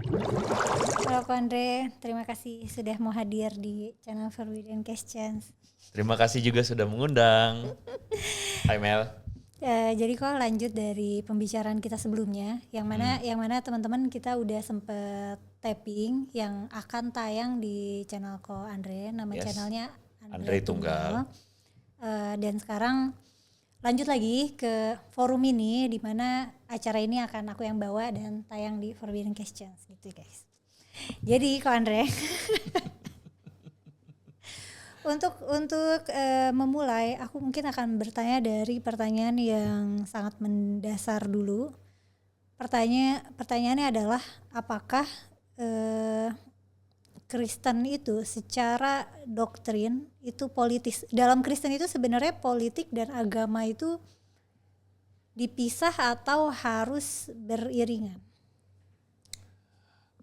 Halo Ko Andre, terima kasih sudah mau hadir di channel Forbidden Questions. Terima kasih juga sudah mengundang. Hai Mel. Jadi kok lanjut dari pembicaraan kita sebelumnya, yang mana teman-teman kita udah sempet tapping yang akan tayang di channel Ko Andre, nama Yes. channelnya Andre Tunggal. Dan sekarang lanjut lagi ke forum ini, di mana acara ini akan aku yang bawa dan tayang di Forbidden Questions gitu guys. Jadi Ko Andre, untuk memulai, aku mungkin akan bertanya dari pertanyaan yang sangat mendasar dulu. Pertanyaannya adalah apakah Kristen itu secara doktrin itu politis? Dalam Kristen itu sebenarnya politik dan agama itu dipisah atau harus beriringan?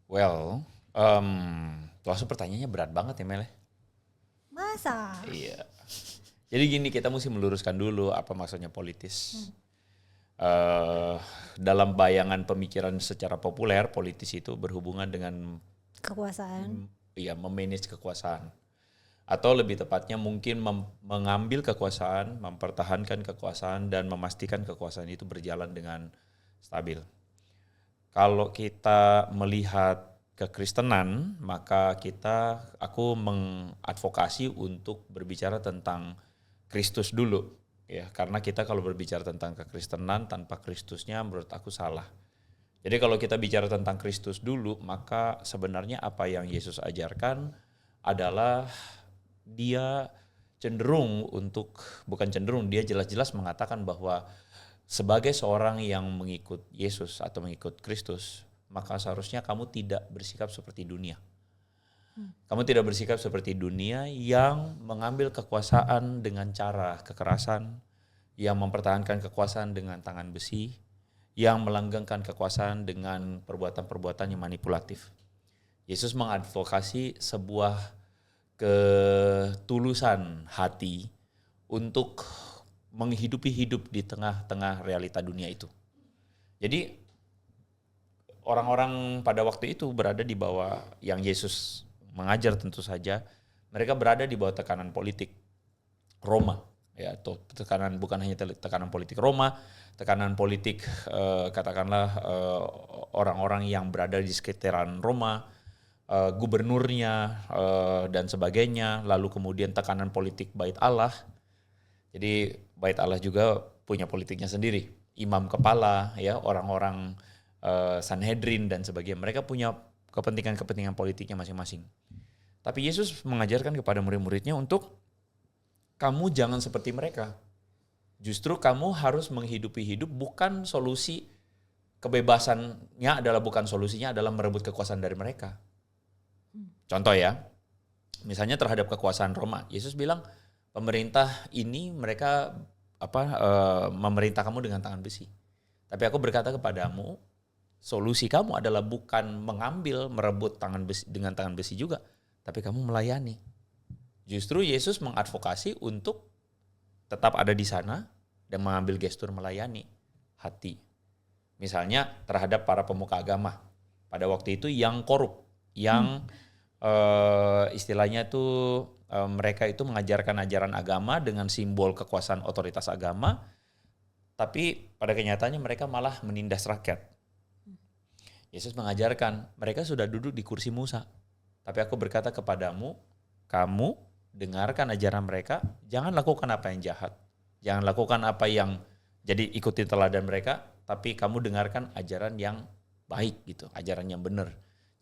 Well, langsung pertanyaannya berat banget ya Mel. Masa? Iya. Jadi gini, kita mesti meluruskan dulu apa maksudnya politis. Dalam bayangan pemikiran secara populer, politis itu berhubungan dengan Kekuasaan. memanage kekuasaan. Atau lebih tepatnya mungkin mengambil kekuasaan, mempertahankan kekuasaan, dan memastikan kekuasaan itu berjalan dengan stabil. Kalau kita melihat kekristenan, maka aku mengadvokasi untuk berbicara tentang Kristus dulu, ya, karena kita kalau berbicara tentang kekristenan tanpa Kristusnya menurut aku salah. Jadi kalau kita bicara tentang Kristus dulu, maka sebenarnya apa yang Yesus ajarkan adalah dia dia jelas-jelas mengatakan bahwa sebagai seorang yang mengikut Yesus atau mengikut Kristus, maka seharusnya kamu tidak bersikap seperti dunia. Kamu tidak bersikap seperti dunia yang mengambil kekuasaan dengan cara kekerasan, yang mempertahankan kekuasaan dengan tangan besi, yang melanggengkan kekuasaan dengan perbuatan-perbuatan yang manipulatif. Yesus mengadvokasi sebuah ketulusan hati untuk menghidupi hidup di tengah-tengah realita dunia itu. Jadi orang-orang pada waktu itu berada di bawah yang Yesus mengajar, tentu saja mereka berada di bawah tekanan politik Roma, ya, atau tekanan bukan hanya tekanan politik Roma, tekanan politik orang-orang yang berada di sekitaran Roma, gubernurnya dan sebagainya, lalu kemudian tekanan politik Bait Allah. Jadi Bait Allah juga punya politiknya sendiri, imam kepala, ya, orang-orang Sanhedrin dan sebagainya. Mereka punya kepentingan-kepentingan politiknya masing-masing. Tapi Yesus mengajarkan kepada murid-muridnya untuk kamu jangan seperti mereka. Justru kamu harus menghidupi hidup, bukan solusi kebebasannya adalah bukan solusinya adalah merebut kekuasaan dari mereka. Contoh ya, misalnya terhadap kekuasaan Roma, Yesus bilang pemerintah ini mereka memerintah kamu dengan tangan besi. Tapi aku berkata kepadamu, solusi kamu adalah bukan merebut dengan tangan besi juga, tapi kamu melayani. Justru Yesus mengadvokasi untuk tetap ada di sana dan mengambil gestur melayani hati. Misalnya terhadap para pemuka agama pada waktu itu yang korup, yang istilahnya tuh mereka itu mengajarkan ajaran agama dengan simbol kekuasaan otoritas agama, tapi pada kenyataannya mereka malah menindas rakyat. Yesus mengajarkan, mereka sudah duduk di kursi Musa. Tapi aku berkata kepadamu, kamu dengarkan ajaran mereka, jangan lakukan apa yang jahat. Jangan lakukan apa yang jadi ikuti teladan mereka, tapi kamu dengarkan ajaran yang baik gitu, ajaran yang benar.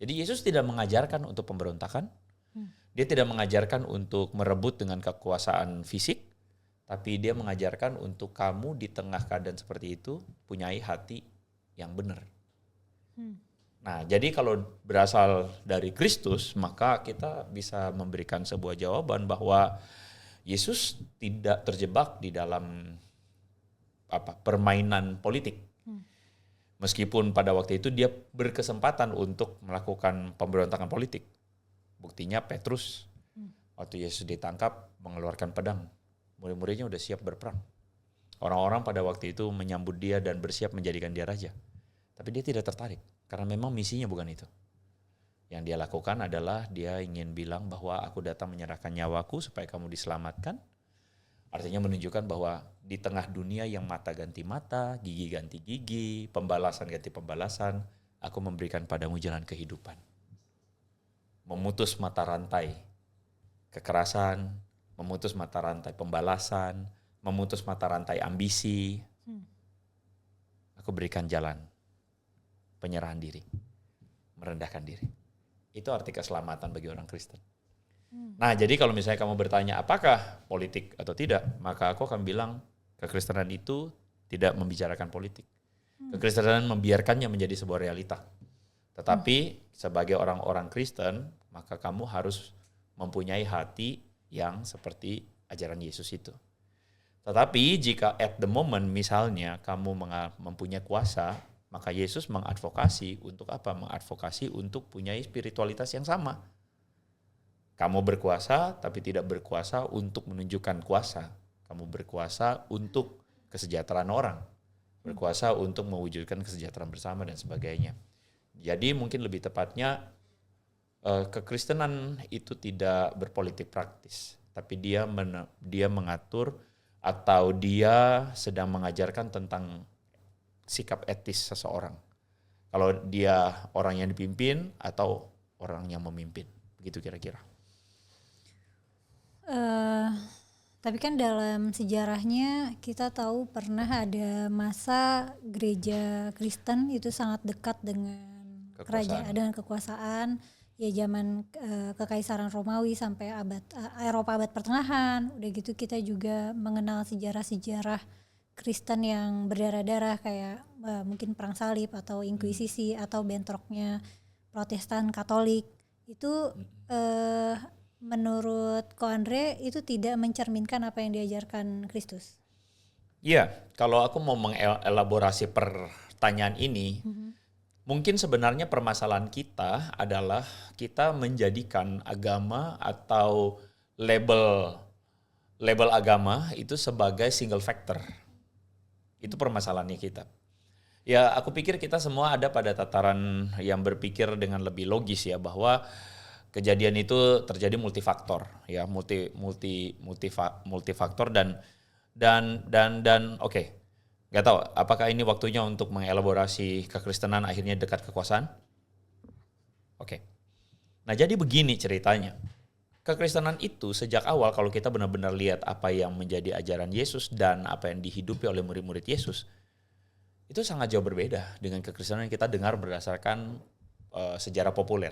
Jadi Yesus tidak mengajarkan untuk pemberontakan. Dia tidak mengajarkan untuk merebut dengan kekuasaan fisik, tapi dia mengajarkan untuk kamu di tengah keadaan seperti itu punyai hati yang benar. Nah, jadi kalau berasal dari Kristus, maka kita bisa memberikan sebuah jawaban bahwa Yesus tidak terjebak di dalam permainan politik. Meskipun pada waktu itu dia berkesempatan untuk melakukan pemberontakan politik. Buktinya Petrus, waktu Yesus ditangkap, mengeluarkan pedang. Murid-muridnya udah siap berperang. Orang-orang pada waktu itu menyambut dia dan bersiap menjadikan dia raja. Tapi dia tidak tertarik, karena memang misinya bukan itu. Yang dia lakukan adalah dia ingin bilang bahwa aku datang menyerahkan nyawaku supaya kamu diselamatkan. Artinya menunjukkan bahwa di tengah dunia yang mata ganti mata, gigi ganti gigi, pembalasan ganti pembalasan, aku memberikan padamu jalan kehidupan. Memutus mata rantai kekerasan, memutus mata rantai pembalasan, memutus mata rantai ambisi. Aku berikan jalan penyerahan diri, merendahkan diri. Itu arti keselamatan bagi orang Kristen. Nah, jadi kalau misalnya kamu bertanya apakah politik atau tidak, maka aku akan bilang kekristenan itu tidak membicarakan politik. Kekristenan membiarkannya menjadi sebuah realita. Tetapi sebagai orang-orang Kristen, maka kamu harus mempunyai hati yang seperti ajaran Yesus itu. Tetapi jika at the moment misalnya kamu mempunyai kuasa, maka Yesus mengadvokasi untuk apa? Mengadvokasi untuk punya spiritualitas yang sama. Kamu berkuasa tapi tidak berkuasa untuk menunjukkan kuasa. Kamu berkuasa untuk kesejahteraan orang. Berkuasa untuk mewujudkan kesejahteraan bersama dan sebagainya. Jadi mungkin lebih tepatnya kekristenan itu tidak berpolitik praktis. Tapi dia mengatur atau dia sedang mengajarkan tentang sikap etis seseorang. Kalau dia orang yang dipimpin atau orang yang memimpin. Begitu kira-kira. Tapi kan dalam sejarahnya kita tahu pernah ada masa gereja Kristen itu sangat dekat dengan kerajaan, dengan kekuasaan. Ya zaman kekaisaran Romawi sampai Eropa abad pertengahan. Udah gitu kita juga mengenal sejarah-sejarah Kristen yang berdarah-darah kayak mungkin perang salib atau inkuisisi atau bentroknya Protestan Katolik. Itu menurut Ko Andre itu tidak mencerminkan apa yang diajarkan Kristus. Iya, kalau aku mau mengelaborasi pertanyaan ini, mungkin sebenarnya permasalahan kita adalah kita menjadikan agama atau label agama itu sebagai single factor. Itu permasalahannya kita. Ya, aku pikir kita semua ada pada tataran yang berpikir dengan lebih logis ya, bahwa kejadian itu terjadi multifaktor ya, multifaktor dan oke. Nggak tahu apakah ini waktunya untuk mengelaborasi kekristenan akhirnya dekat kekuasaan? Oke. Nah, jadi begini ceritanya. Kekristenan itu sejak awal kalau kita benar-benar lihat apa yang menjadi ajaran Yesus dan apa yang dihidupi oleh murid-murid Yesus, itu sangat jauh berbeda dengan kekristenan yang kita dengar berdasarkan sejarah populer.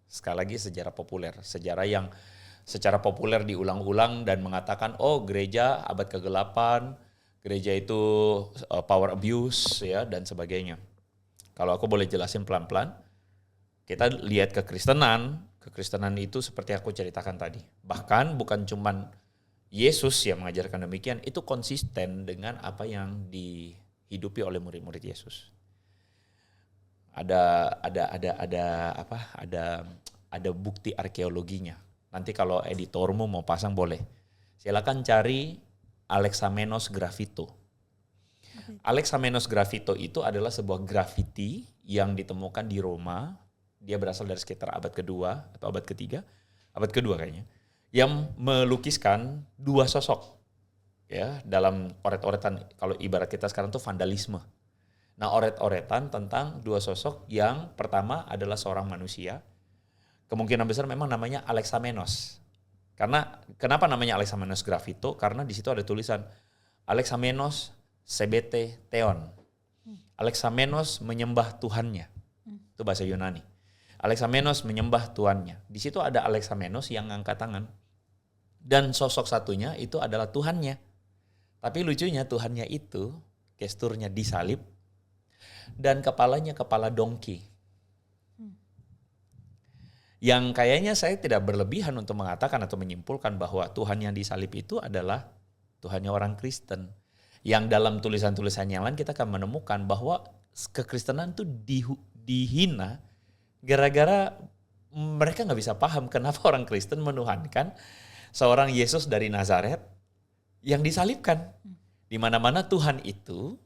Sekali lagi sejarah populer, sejarah yang secara populer diulang-ulang dan mengatakan gereja abad ke-8, gereja itu power abuse ya dan sebagainya. Kalau aku boleh jelasin pelan-pelan, kita lihat kekristenan itu seperti aku ceritakan tadi. Bahkan bukan cuman Yesus yang mengajarkan demikian, itu konsisten dengan apa yang dihidupi oleh murid-murid Yesus. Ada bukti arkeologinya. Nanti kalau editormu mau pasang boleh. Silakan cari Alexamenos Graffito. Alexamenos Graffito itu adalah sebuah graffiti yang ditemukan di Roma. Dia berasal dari sekitar abad kedua atau abad ketiga, abad kedua kayaknya, yang melukiskan dua sosok ya dalam oret-oretan. Kalau ibarat kita sekarang tuh vandalisme. Nah, oret-oretan tentang dua sosok yang pertama adalah seorang manusia. Kemungkinan besar memang namanya Alexamenos. Karena kenapa namanya Alexamenos Graffito? Karena di situ ada tulisan Alexamenos sebete theon. Alexamenos menyembah Tuhannya. Itu bahasa Yunani. Alexamenos menyembah Tuhannya. Di situ ada Alexamenos yang angkat tangan. Dan sosok satunya itu adalah Tuhannya. Tapi lucunya Tuhannya itu gesturnya disalib dan kepalanya kepala dongki. Yang kayaknya saya tidak berlebihan untuk mengatakan atau menyimpulkan bahwa Tuhan yang disalib itu adalah Tuhannya orang Kristen. Yang dalam tulisan-tulisan yang lain kita akan menemukan bahwa kekristenan itu dihina gara-gara mereka nggak bisa paham kenapa orang Kristen menuhankan seorang Yesus dari Nazaret yang disalibkan. Di mana-mana Tuhan itu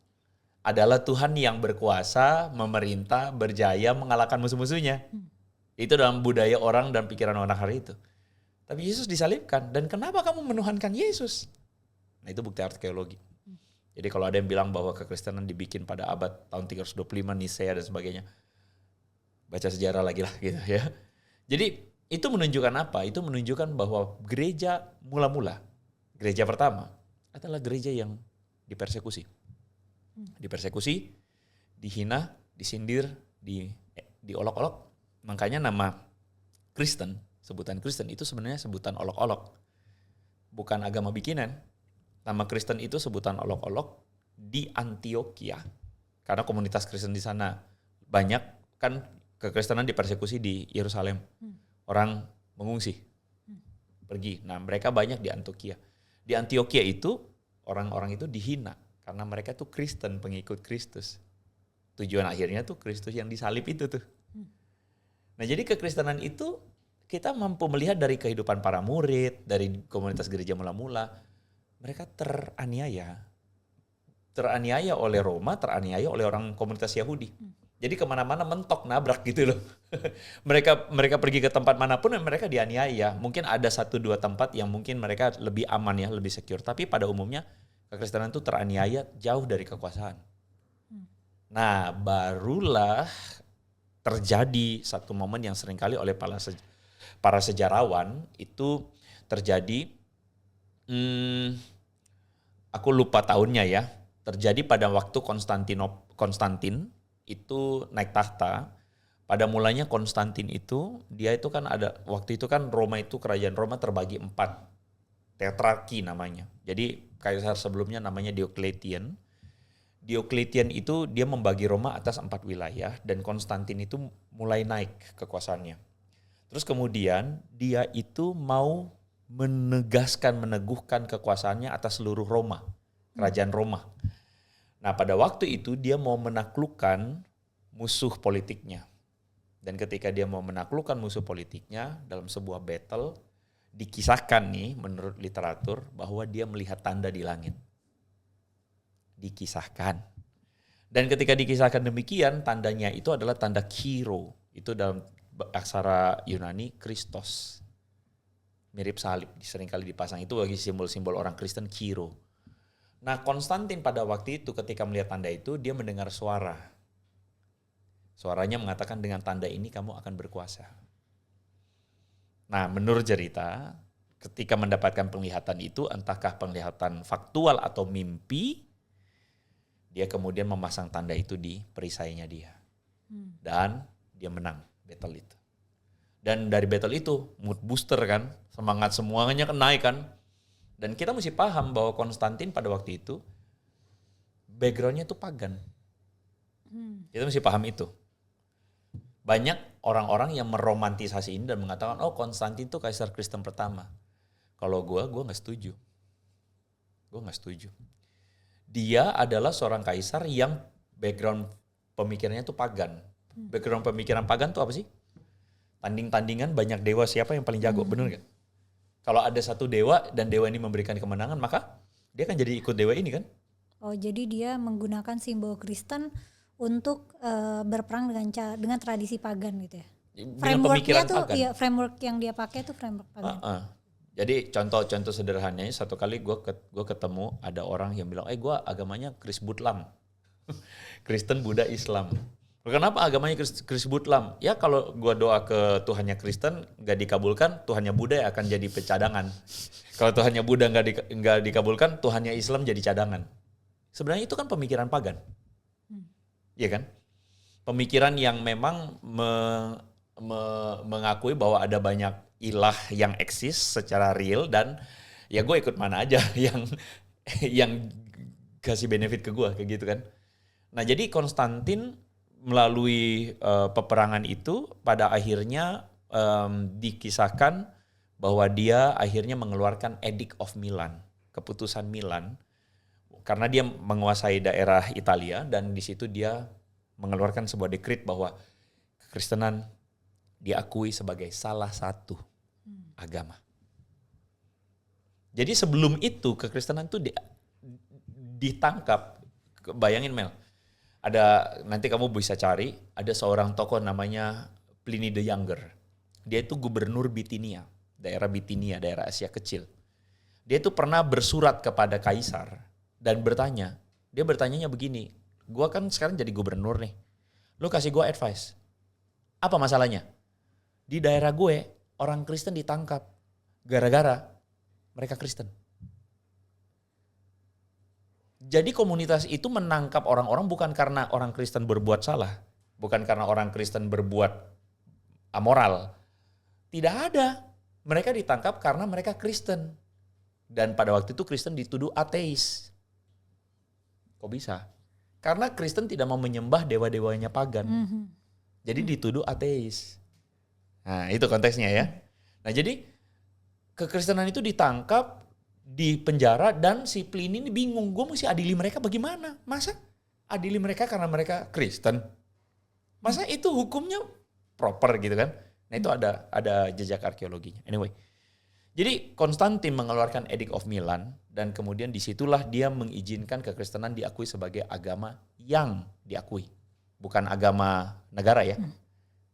adalah Tuhan yang berkuasa, memerintah, berjaya, mengalahkan musuh-musuhnya. Itu dalam budaya orang dan pikiran orang hari itu. Tapi Yesus disalibkan. Dan kenapa kamu menuhankan Yesus? Nah itu bukti arkeologi. Jadi kalau ada yang bilang bahwa kekristenan dibikin pada abad tahun 325 Nisea dan sebagainya, baca sejarah lagi lah gitu ya. Jadi itu menunjukkan apa? Itu menunjukkan bahwa gereja mula-mula, gereja pertama adalah gereja yang dipersekusi. Dipersekusi, dihina, disindir, diolok-olok. Makanya nama Kristen, sebutan Kristen itu sebenarnya sebutan olok-olok. Bukan agama bikinan. Nama Kristen itu sebutan olok-olok di Antioquia. Karena komunitas Kristen di sana banyak, kan kekristenan dipersekusi di Yerusalem. Orang mengungsi, pergi. Nah mereka banyak di Antioquia. Di Antioquia itu orang-orang itu dihina karena mereka tuh Kristen, pengikut Kristus. Tujuan akhirnya tuh Kristus yang disalib itu tuh. Nah jadi kekristenan itu kita mampu melihat dari kehidupan para murid, dari komunitas gereja mula-mula. Mereka teraniaya oleh Roma, teraniaya oleh orang komunitas Yahudi. Jadi kemana-mana mentok, nabrak gitu loh. mereka pergi ke tempat manapun dan mereka dianiaya. Mungkin ada 1-2 tempat yang mungkin mereka lebih aman ya, lebih secure. Tapi pada umumnya kekristenan itu teraniaya jauh dari kekuasaan. Nah barulah terjadi satu momen yang seringkali oleh para sejarawan itu terjadi, aku lupa tahunnya ya, terjadi pada waktu Konstantin itu naik tahta. Pada mulanya Konstantin itu, dia itu kan ada, waktu itu kan Roma itu, kerajaan Roma terbagi 4, tetrarki namanya. Jadi kaisar sebelumnya namanya Diocletian. Diocletian itu dia membagi Roma atas 4 wilayah dan Konstantin itu mulai naik kekuasaannya. Terus kemudian dia itu mau meneguhkan kekuasaannya atas seluruh Roma, kerajaan Roma. Nah pada waktu itu dia mau menaklukkan musuh politiknya. Dan ketika dia mau menaklukkan musuh politiknya dalam sebuah battle, dikisahkan nih menurut literatur bahwa dia melihat tanda di langit. Dikisahkan. Dan ketika dikisahkan demikian, tandanya itu adalah tanda Kyro. Itu dalam aksara Yunani Kristos. Mirip salib, seringkali dipasang. Itu bagi simbol-simbol orang Kristen Kyro. Nah Konstantin pada waktu itu ketika melihat tanda itu, dia mendengar suara. Suaranya mengatakan dengan tanda ini kamu akan berkuasa. Nah menurut cerita, ketika mendapatkan penglihatan itu, entahkah penglihatan faktual atau mimpi, dia kemudian memasang tanda itu di perisainya dia. Dan dia menang battle itu. Dan dari battle itu, mood booster kan, semangat semuanya naik kan. Dan kita mesti paham bahwa Konstantin pada waktu itu, backgroundnya itu pagan. Kita mesti paham itu. Banyak orang-orang yang meromantisasi ini dan mengatakan, oh Konstantin itu kaisar Kristen pertama. Kalau gue gak setuju. Gue gak setuju. Dia adalah seorang kaisar yang background pemikirannya itu pagan. Background pemikiran pagan itu apa sih? Tanding-tandingan banyak dewa, siapa yang paling jago, bener gak? Kalau ada satu dewa dan dewa ini memberikan kemenangan, maka dia kan jadi ikut dewa ini kan? Oh jadi dia menggunakan simbol Kristen untuk berperang dengan tradisi pagan gitu ya? Frameworknya tuh, iya, framework yang dia pakai tuh framework pagan. Jadi contoh sederhananya, satu kali gue ketemu ada orang yang bilang, gue agamanya Kris Butlam. Kristen, Buddha, Islam. Kenapa agamanya Kris Butlam? Ya kalau gue doa ke Tuhannya Kristen gak dikabulkan, Tuhannya Buddha akan jadi cadangan. Kalau Tuhannya Buddha gak dikabulkan, Tuhannya Islam jadi cadangan. Sebenarnya itu kan pemikiran pagan. Iya kan? Pemikiran yang memang mengakui bahwa ada banyak ilah yang eksis secara real dan ya gue ikut mana aja yang kasih benefit ke gue kayak gitu kan. Nah jadi Konstantin melalui peperangan itu pada akhirnya dikisahkan bahwa dia akhirnya mengeluarkan Edict of Milan, keputusan Milan, karena dia menguasai daerah Italia dan di situ dia mengeluarkan sebuah dekret bahwa kekristenan diakui sebagai salah satu agama. Jadi sebelum itu kekristenan itu ditangkap. Bayangin Mel, ada nanti kamu bisa cari, ada seorang tokoh namanya Pliny the Younger. Dia itu gubernur Bitinia, daerah Asia Kecil. Dia itu pernah bersurat kepada kaisar dan bertanya. Dia bertanyanya begini, gua kan sekarang jadi gubernur nih. Lu kasih gua advice. Apa masalahnya? Di daerah gue, orang Kristen ditangkap gara-gara mereka Kristen. Jadi komunitas itu menangkap orang-orang bukan karena orang Kristen berbuat salah. Bukan karena orang Kristen berbuat amoral. Tidak ada. Mereka ditangkap karena mereka Kristen. Dan pada waktu itu Kristen dituduh ateis. Kok bisa? Karena Kristen tidak mau menyembah dewa-dewanya pagan. Jadi dituduh ateis. Nah itu konteksnya ya. Nah jadi kekristenan itu ditangkap, di penjara, dan si Pliny ini bingung. Gue mesti adili mereka bagaimana? Masa adili mereka karena mereka Kristen? Masa itu hukumnya proper gitu kan? Nah itu ada jejak arkeologinya. Anyway. Jadi Konstantin mengeluarkan Edict of Milan dan kemudian disitulah dia mengizinkan kekristenan diakui sebagai agama yang diakui. Bukan agama negara ya.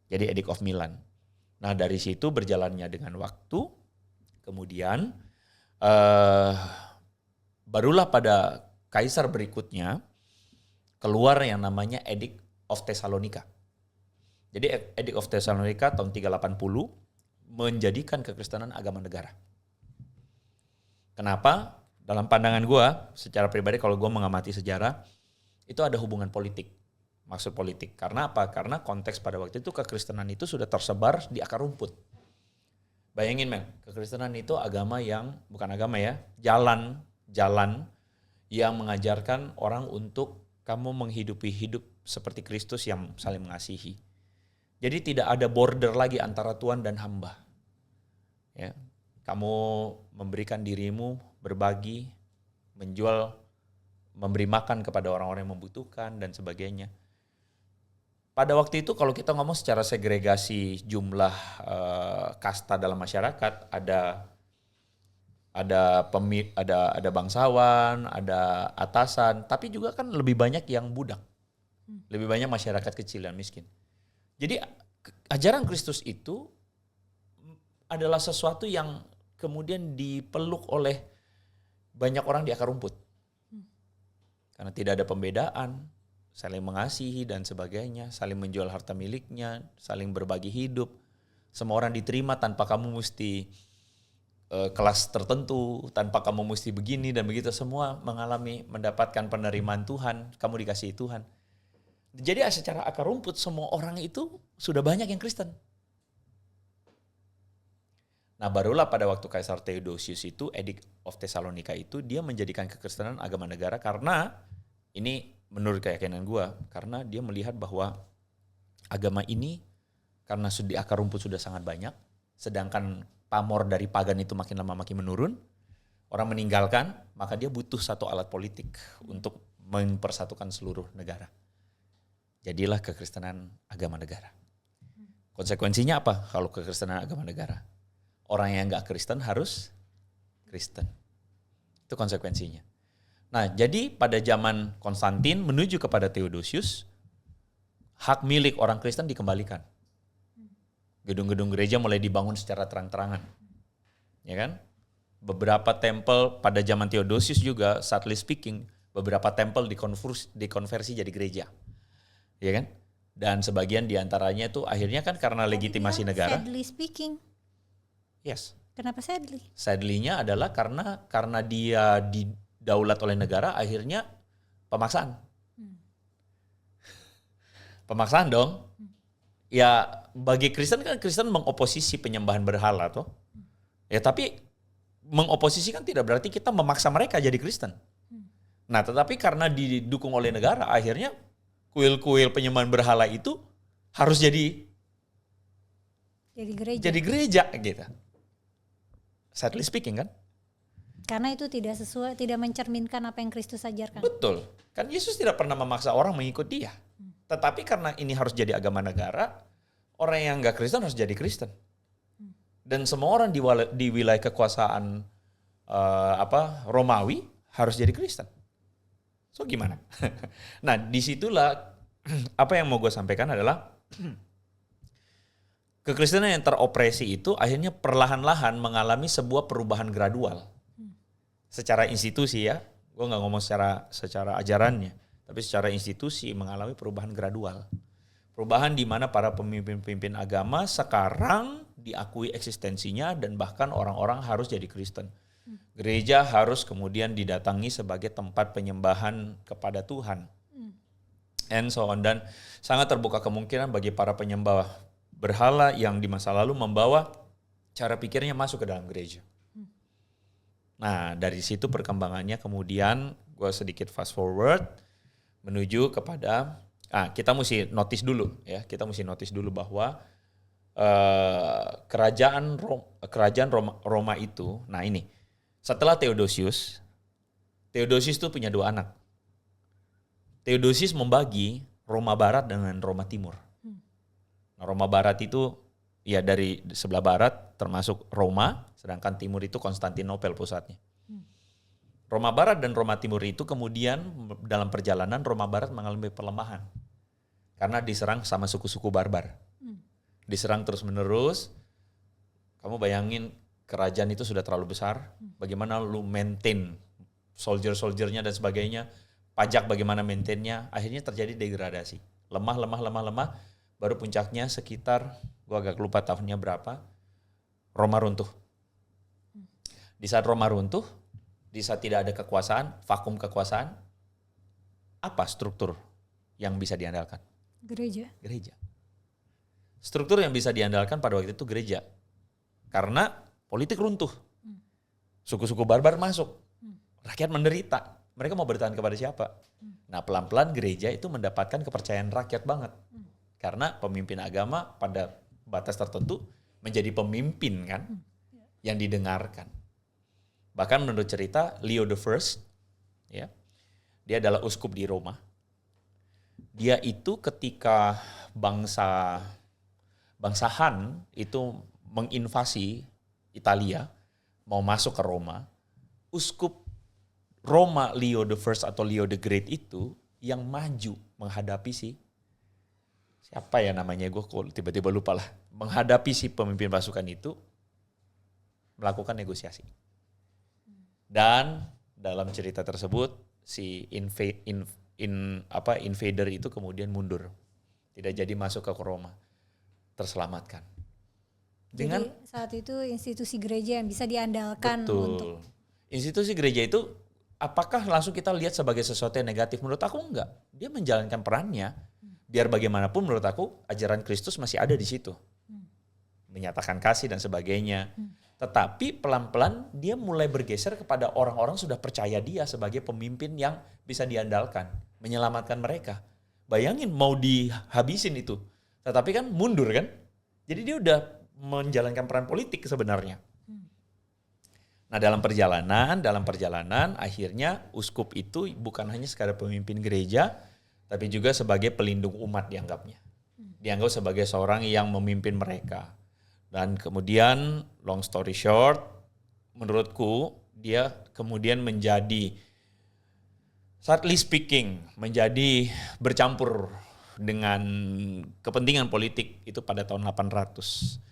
Jadi Edict of Milan. Nah dari situ berjalannya dengan waktu. Kemudian barulah pada kaisar berikutnya keluar yang namanya Edict of Thessalonica. Jadi Edict of Thessalonica tahun 380 menjadikan kekristenan agama negara. Kenapa? Dalam pandangan gue, secara pribadi kalau gue mengamati sejarah, itu ada hubungan politik, maksud politik. Karena apa? Karena konteks pada waktu itu kekristenan itu sudah tersebar di akar rumput. Bayangin men, kekristenan itu agama yang, bukan agama ya, jalan yang mengajarkan orang untuk kamu menghidupi hidup seperti Kristus yang saling mengasihi. Jadi tidak ada border lagi antara Tuhan dan hamba. Ya, kamu memberikan dirimu, berbagi, menjual, memberi makan kepada orang-orang yang membutuhkan dan sebagainya. Pada waktu itu kalau kita ngomong secara segregasi jumlah kasta dalam masyarakat, ada bangsawan, ada atasan, tapi juga kan lebih banyak yang budak. Lebih banyak masyarakat kecil dan miskin. Jadi ajaran Kristus itu adalah sesuatu yang kemudian dipeluk oleh banyak orang di akar rumput. Karena tidak ada pembedaan, saling mengasihi dan sebagainya, saling menjual harta miliknya, saling berbagi hidup. Semua orang diterima tanpa kamu mesti kelas tertentu, tanpa kamu mesti begini dan begitu. Semua mendapatkan penerimaan Tuhan, kamu dikasihi Tuhan. Jadi secara akar rumput semua orang itu sudah banyak yang Kristen. Nah barulah pada waktu Kaisar Theodosius itu, Edict of Thessalonica itu, dia menjadikan kekristenan agama negara karena, ini menurut keyakinan gue, karena dia melihat bahwa agama ini karena di akar rumput sudah sangat banyak, sedangkan pamor dari pagan itu makin lama makin menurun, orang meninggalkan, maka dia butuh satu alat politik untuk mempersatukan seluruh negara. Jadilah kekristenan agama negara. Konsekuensinya apa kalau kekristenan agama negara? Orang yang gak Kristen harus Kristen. Itu konsekuensinya. Nah, jadi pada zaman Konstantin menuju kepada Theodosius, hak milik orang Kristen dikembalikan. Gedung-gedung gereja mulai dibangun secara terang-terangan. Ya kan? Beberapa tempel pada zaman Theodosius juga, sadly speaking, beberapa tempel dikonversi jadi gereja. Ya kan? Dan sebagian diantaranya itu akhirnya kan karena legitimasi negara. Sadly speaking. Yes. Kenapa sadly? Sadly-nya adalah karena dia didaulat oleh negara, akhirnya pemaksaan. Pemaksaan dong. Ya bagi Kristen kan Kristen mengoposisi penyembahan berhala toh. Ya tapi mengoposisi kan tidak berarti kita memaksa mereka jadi Kristen. Nah tetapi karena didukung oleh negara, akhirnya kuil-kuil penyembahan berhala itu harus jadi gereja gitu. Sadly speaking kan. Karena itu tidak sesuai, tidak mencerminkan apa yang Kristus ajarkan. Betul. Kan Yesus tidak pernah memaksa orang mengikut dia. Tetapi karena ini harus jadi agama negara, orang yang enggak Kristen harus jadi Kristen. Dan semua orang di wilayah kekuasaan Romawi harus jadi Kristen. So gimana? Nah disitulah apa yang mau gue sampaikan adalah Kekristenan yang teropresi itu akhirnya perlahan-lahan mengalami sebuah perubahan gradual. Secara institusi ya, gue nggak ngomong secara ajarannya, tapi secara institusi mengalami perubahan gradual. Perubahan di mana para pemimpin-pemimpin agama sekarang diakui eksistensinya dan bahkan orang-orang harus jadi Kristen. Gereja harus kemudian didatangi sebagai tempat penyembahan kepada Tuhan. And so on. Dan sangat terbuka kemungkinan bagi para penyembah berhala yang di masa lalu membawa cara pikirnya masuk ke dalam gereja. Nah, dari situ perkembangannya kemudian gue sedikit fast forward menuju kepada kita mesti notice dulu ya. Kita mesti notice dulu bahwa kerajaan Roma itu, nah ini setelah Theodosius itu punya 2 anak. Theodosius membagi Roma Barat dengan Roma Timur. Nah, Roma Barat itu ya dari sebelah barat termasuk Roma, sedangkan timur itu Konstantinopel pusatnya. Roma Barat dan Roma Timur itu kemudian dalam perjalanan Roma Barat mengalami pelemahan karena diserang sama suku-suku barbar. Diserang terus-menerus. Kamu bayangin kerajaan itu sudah terlalu besar, bagaimana lu maintain soldier-soldiernya dan sebagainya, pajak bagaimana maintainnya, akhirnya terjadi degradasi. Lemah, baru puncaknya sekitar, gua agak lupa tahunnya berapa, Roma runtuh. Di saat Roma runtuh, di saat tidak ada kekuasaan, vakum kekuasaan, apa struktur yang bisa diandalkan? Gereja. Struktur yang bisa diandalkan pada waktu itu gereja. Karena politik runtuh. Suku-suku barbar masuk. Rakyat menderita. Mereka mau bertahan kepada siapa? Nah, pelan-pelan gereja itu mendapatkan kepercayaan rakyat banget. Karena pemimpin agama pada batas tertentu menjadi pemimpin kan, yang didengarkan. Bahkan menurut cerita Leo the First, ya, dia adalah uskup di Roma. Dia itu ketika bangsa Han itu menginvasi Italia, mau masuk ke Roma, uskup Roma Leo the First atau Leo the Great itu yang maju menghadapi siapa ya namanya, gue kok tiba-tiba lupa lah, menghadapi si pemimpin pasukan itu, melakukan negosiasi. Dan dalam cerita tersebut si invader itu kemudian mundur, tidak jadi masuk ke Roma, terselamatkan. Jadi saat itu institusi gereja yang bisa diandalkan. Betul. Untuk Institusi gereja itu apakah langsung kita lihat sebagai sesuatu yang negatif? Menurut aku enggak. Dia menjalankan perannya. Biar bagaimanapun menurut aku ajaran Kristus masih ada di situ. Menyatakan kasih dan sebagainya. Tetapi pelan-pelan dia mulai bergeser kepada orang-orang sudah percaya dia sebagai pemimpin yang bisa diandalkan. Menyelamatkan mereka. Bayangin mau dihabisin itu. Tetapi kan mundur kan. Jadi dia udah menjalankan peran politik sebenarnya. Nah dalam perjalanan akhirnya uskup itu bukan hanya sekadar pemimpin gereja, tapi juga sebagai pelindung umat dianggapnya. Dianggap sebagai seorang yang memimpin mereka. Dan kemudian long story short, menurutku dia kemudian menjadi, sadly speaking, menjadi bercampur dengan kepentingan politik itu pada tahun 800.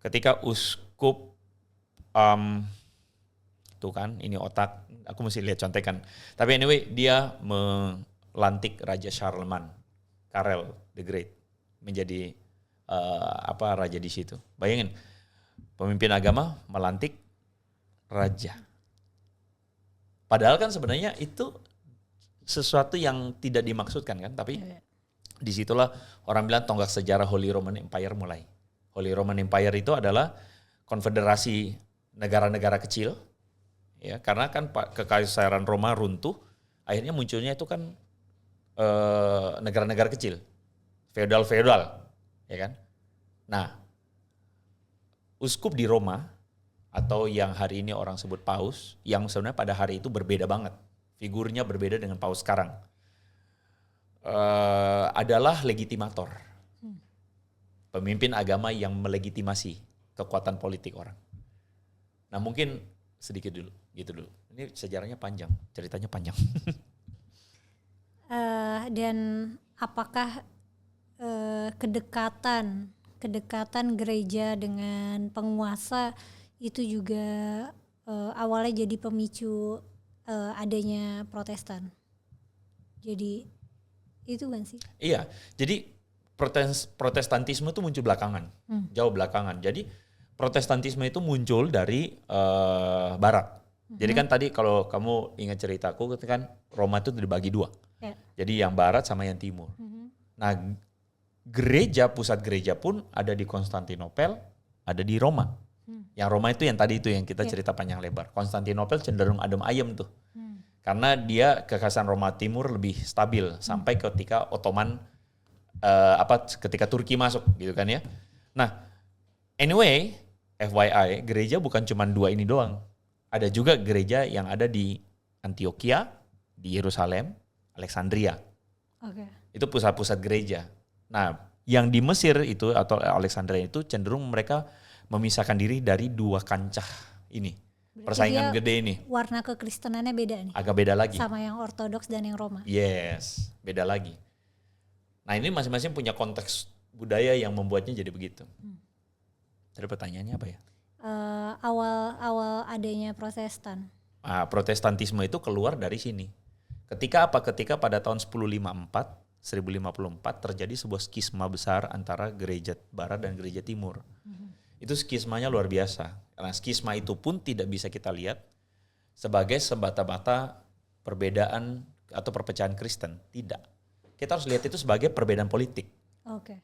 Ketika uskup tuh kan ini otak, aku mesti lihat contekan. Tapi anyway dia melantik Raja Charlemagne, Karel the Great menjadi raja di situ. Bayangin pemimpin agama melantik raja. Padahal kan sebenarnya itu sesuatu yang tidak dimaksudkan kan, tapi disitulah orang bilang tonggak sejarah Holy Roman Empire mulai. Holy Roman Empire itu adalah konfederasi negara-negara kecil, ya karena kan kekaisaran Roma runtuh, akhirnya munculnya itu kan negara-negara kecil, feodal, ya kan. Nah, uskup di Roma atau yang hari ini orang sebut paus, yang sebenarnya pada hari itu berbeda banget, figurnya berbeda dengan paus sekarang, adalah legitimator. Pemimpin agama yang melegitimasi kekuatan politik orang. Nah mungkin sedikit dulu, gitu dulu. Ini sejarahnya panjang, ceritanya panjang. Dan apakah kedekatan gereja dengan penguasa itu juga awalnya jadi pemicu adanya Protestan. Jadi itu kan sih? Iya, jadi Protestantisme itu muncul belakangan, jauh belakangan. Jadi Protestantisme itu muncul dari Barat. Jadi kan tadi kalau kamu ingat ceritaku kan Roma itu dibagi dua. Ya. Jadi yang Barat sama yang Timur. Nah, pusat gereja pun ada di Konstantinopel, ada di Roma. Yang Roma itu yang tadi itu yang kita cerita panjang lebar. Konstantinopel cenderung adem ayem tuh. Karena dia kekaisaran Roma Timur lebih stabil sampai ketika Ottoman ketika Turki masuk gitu kan ya. Nah, anyway, FYI, gereja bukan cuma dua ini doang. Ada juga gereja yang ada di Antioquia, di Yerusalem, Alexandria. Okay. Itu pusat-pusat gereja. Nah, yang di Mesir itu atau Alexandria itu cenderung mereka memisahkan diri dari dua kancah ini. Berarti persaingan gede ini. Warna kekristenannya beda nih. Agak beda lagi. Sama yang Ortodoks dan yang Roma. Yes, beda lagi. Nah, ini masing-masing punya konteks budaya yang membuatnya jadi begitu. Tadi pertanyaannya apa ya? Awal adanya Protestan. Protestantisme itu keluar dari sini. Ketika pada tahun 1054 terjadi sebuah skisma besar antara gereja Barat dan gereja Timur. Itu skismanya luar biasa. Karena skisma itu pun tidak bisa kita lihat sebagai semata-mata perbedaan atau perpecahan Kristen. Tidak. Kita harus lihat itu sebagai perbedaan politik. Oke.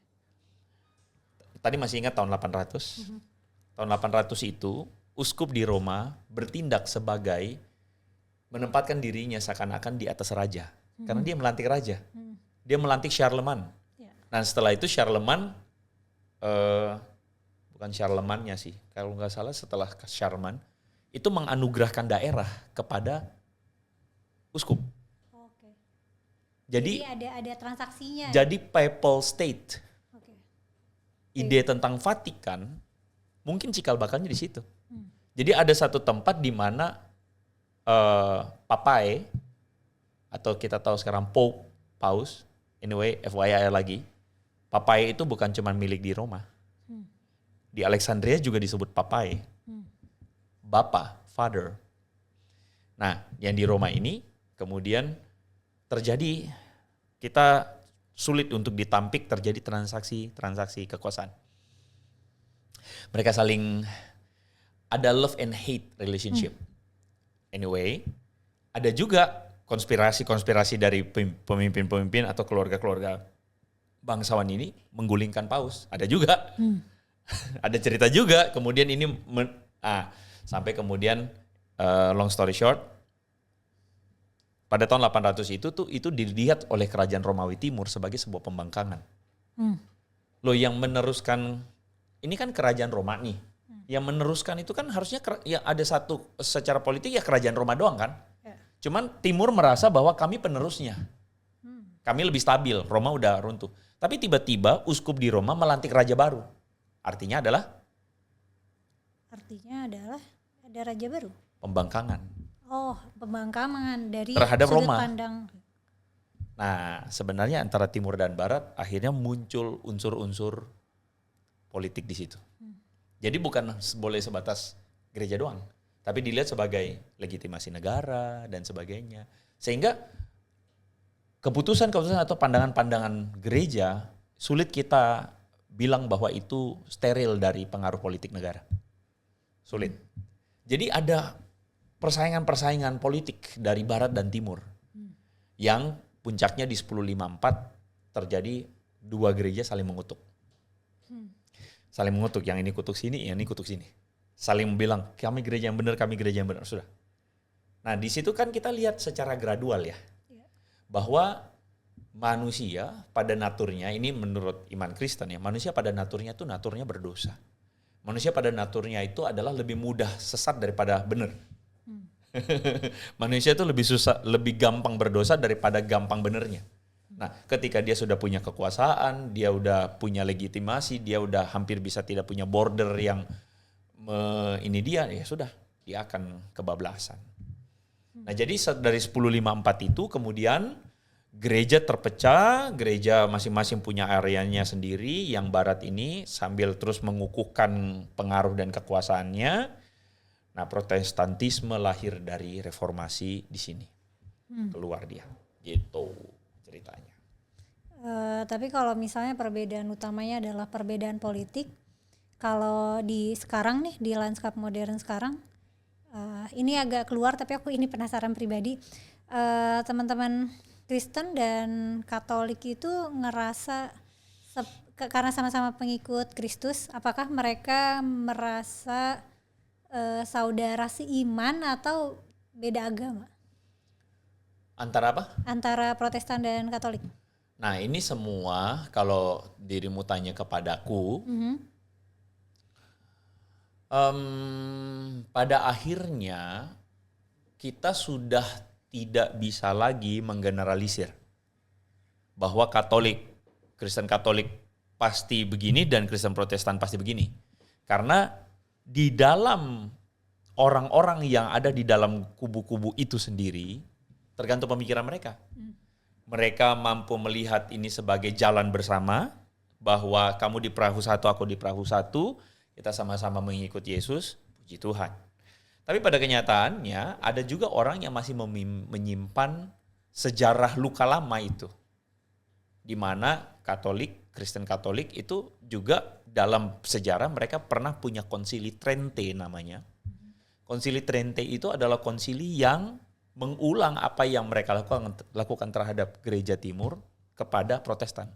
Tadi masih ingat tahun 800? Tahun 800 itu uskup di Roma bertindak sebagai menempatkan dirinya seakan-akan di atas raja. Karena dia melantik raja. Dia melantik Charlemagne. Yeah. Nah, setelah itu Charlemagne bukan Charlemagne-nya sih. Kalau nggak salah setelah Charlemagne itu menganugerahkan daerah kepada uskup. Okay. Jadi ada transaksinya. Jadi papal state. Okay. Ide tentang Vatikan mungkin cikal bakalnya di situ. Jadi ada satu tempat di mana papae atau kita tahu sekarang Pope, Paus, anyway FYI lagi, papae itu bukan cuma milik di Roma. Di Alexandria juga disebut papae. Bapa, father. Nah, yang di Roma ini kemudian terjadi, kita sulit untuk ditampik terjadi transaksi kekuasaan. Mereka saling ada love and hate relationship. Anyway, ada juga konspirasi dari pemimpin-pemimpin atau keluarga-keluarga bangsawan ini menggulingkan paus. Ada juga. Ada cerita juga. Kemudian ini sampai kemudian long story short, pada tahun 800 itu dilihat oleh kerajaan Romawi Timur sebagai sebuah pembangkangan. Loh, yang meneruskan ini kan kerajaan Roma nih. Yang meneruskan itu kan harusnya ya ada satu secara politik ya kerajaan Roma doang kan. Yeah. Cuman Timur merasa bahwa kami penerusnya. Kami lebih stabil, Roma udah runtuh. Tapi tiba-tiba uskup di Roma melantik raja baru. Artinya adalah ada raja baru. Pembangkangan. Oh, pembangkangan dari terhadap sudut Roma. Pandang. Nah, sebenarnya antara Timur dan Barat akhirnya muncul unsur-unsur politik di situ. Jadi bukan boleh sebatas gereja doang, tapi dilihat sebagai legitimasi negara dan sebagainya. Sehingga keputusan-keputusan atau pandangan-pandangan gereja sulit kita bilang bahwa itu steril dari pengaruh politik negara. Sulit. Jadi ada persaingan-persaingan politik dari Barat dan Timur yang puncaknya di 1054 terjadi dua gereja saling mengutuk. Saling mengutuk, yang ini kutuk sini, yang ini kutuk sini. Saling bilang, kami gereja yang benar, kami gereja yang benar. Sudah. Nah, di situ kan kita lihat secara gradual ya. Bahwa manusia pada naturnya, ini menurut iman Kristen ya, manusia pada naturnya itu naturnya berdosa. Manusia pada naturnya itu adalah lebih mudah sesat daripada benar. Manusia itu lebih gampang berdosa daripada gampang benernya. Nah, ketika dia sudah punya kekuasaan, dia udah punya legitimasi, dia udah hampir bisa tidak punya border yang ya sudah, dia akan kebablasan. Nah, jadi dari 1054 itu kemudian gereja terpecah, gereja masing-masing punya areanya sendiri, yang barat ini sambil terus mengukuhkan pengaruh dan kekuasaannya. Nah, Protestantisme lahir dari reformasi di sini. Keluar dia. Gitu ceritanya. Tapi kalau misalnya perbedaan utamanya adalah perbedaan politik, kalau di sekarang nih, di lanskap modern sekarang, ini agak keluar tapi aku ini penasaran pribadi. Teman-teman Kristen dan Katolik itu ngerasa karena sama-sama pengikut Kristus, apakah mereka merasa saudara seiman atau beda agama? Antara apa? Antara Protestan dan Katolik. Nah, ini semua kalau dirimu tanya kepadaku, pada akhirnya kita sudah tidak bisa lagi menggeneralisir bahwa Kristen Katolik pasti begini dan Kristen Protestan pasti begini. Karena di dalam orang-orang yang ada di dalam kubu-kubu itu sendiri, tergantung pemikiran mereka. Mereka mampu melihat ini sebagai jalan bersama, bahwa kamu di perahu satu, aku di perahu satu, kita sama-sama mengikut Yesus, puji Tuhan. Tapi pada kenyataannya ada juga orang yang masih menyimpan sejarah luka lama itu. Di mana Kristen Katolik itu juga dalam sejarah mereka pernah punya konsili Trente namanya. Konsili Trente itu adalah konsili yang mengulang apa yang mereka lakukan terhadap gereja timur kepada Protestan.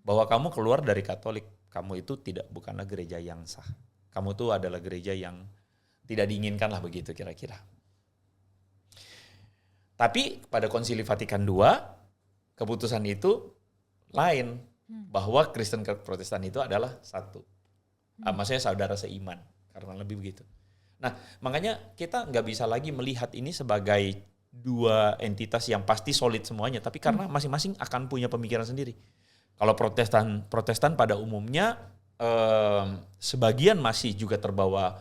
Bahwa kamu keluar dari Katolik, kamu itu bukanlah gereja yang sah. Kamu itu adalah gereja yang tidak diinginkan lah, begitu kira-kira. Tapi pada Konsili Vatikan II, keputusan itu lain. Bahwa Kristen Protestan itu adalah satu. Maksudnya saudara seiman, karena lebih begitu. Nah, makanya kita nggak bisa lagi melihat ini sebagai dua entitas yang pasti solid semuanya. Tapi karena masing-masing akan punya pemikiran sendiri. Kalau Protestan pada umumnya, sebagian masih juga terbawa.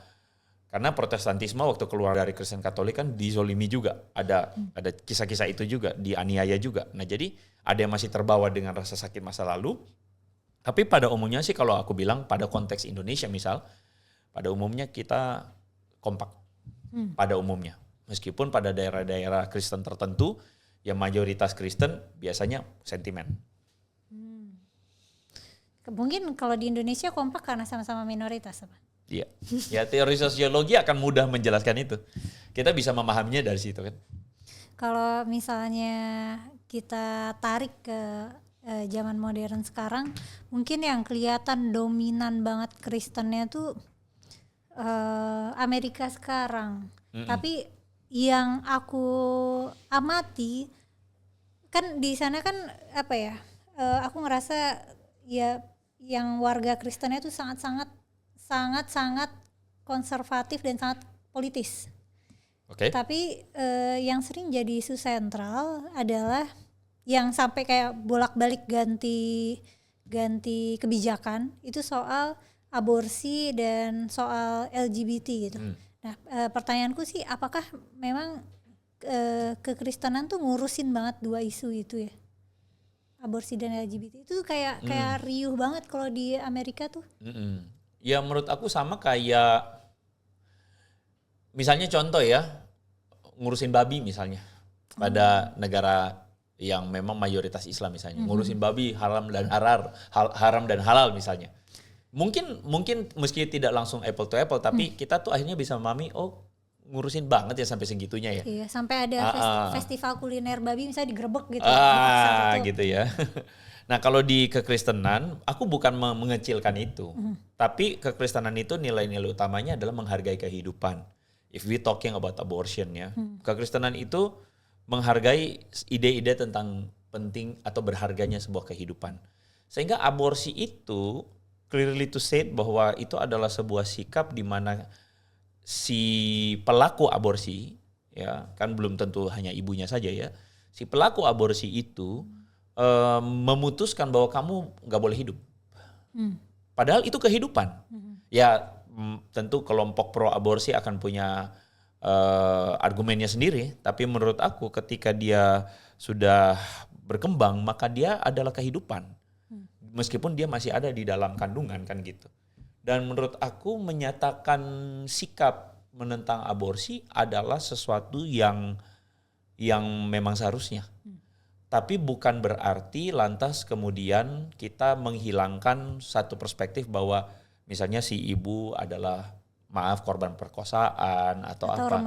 Karena Protestantisme waktu keluar dari Kristen Katolik kan dizolimi juga. Ada kisah-kisah itu juga, dianiaya juga. Nah, jadi ada yang masih terbawa dengan rasa sakit masa lalu. Tapi pada umumnya sih kalau aku bilang pada konteks Indonesia misal, pada umumnya kita kompak. Pada umumnya. Meskipun pada daerah-daerah Kristen tertentu, yang mayoritas Kristen biasanya sentimen. Mungkin kalau di Indonesia kompak karena sama-sama minoritas apa? Iya, ya teori sosiologi akan mudah menjelaskan itu. Kita bisa memahaminya dari situ kan. Kalau misalnya kita tarik ke zaman modern sekarang, mungkin yang kelihatan dominan banget Kristennya tuh Amerika sekarang. Tapi yang aku amati kan di sana kan apa ya? Aku ngerasa ya yang warga Kristennya tuh sangat-sangat konservatif dan sangat politis. Oke. Tapi yang sering jadi isu sentral adalah yang sampai kayak bolak-balik ganti kebijakan itu soal aborsi dan soal LGBT gitu. Nah, pertanyaanku sih apakah memang kekristenan tuh ngurusin banget dua isu itu ya? Aborsi dan LGBT itu kayak riuh banget kalau di Amerika tuh. Ya menurut aku sama kayak misalnya contoh ya, ngurusin babi misalnya. Pada negara yang memang mayoritas Islam misalnya, ngurusin babi haram dan halal misalnya. Mungkin meski tidak langsung apple to apple, tapi kita tuh akhirnya bisa memahami, oh ngurusin banget ya sampai segitunya ya. Iya, sampai ada festival kuliner babi misalnya digerebek gitu. Gitu ya. Nah, kalau di kekristenan, aku bukan mengecilkan itu. Tapi kekristenan itu nilai-nilai utamanya adalah menghargai kehidupan. If we talking about abortion ya. Kekristenan itu menghargai ide-ide tentang penting atau berharganya sebuah kehidupan. Sehingga aborsi itu clearly to say bahwa itu adalah sebuah sikap di mana si pelaku aborsi, ya kan belum tentu hanya ibunya saja ya. Si pelaku aborsi itu memutuskan bahwa kamu nggak boleh hidup. Padahal itu kehidupan. Ya tentu kelompok pro aborsi akan punya argumennya sendiri. Tapi menurut aku ketika dia sudah berkembang, maka dia adalah kehidupan. Meskipun dia masih ada di dalam kandungan kan gitu. Dan menurut aku menyatakan sikap menentang aborsi adalah sesuatu yang memang seharusnya. Tapi bukan berarti lantas kemudian kita menghilangkan satu perspektif bahwa misalnya si ibu adalah korban perkosaan atau apa.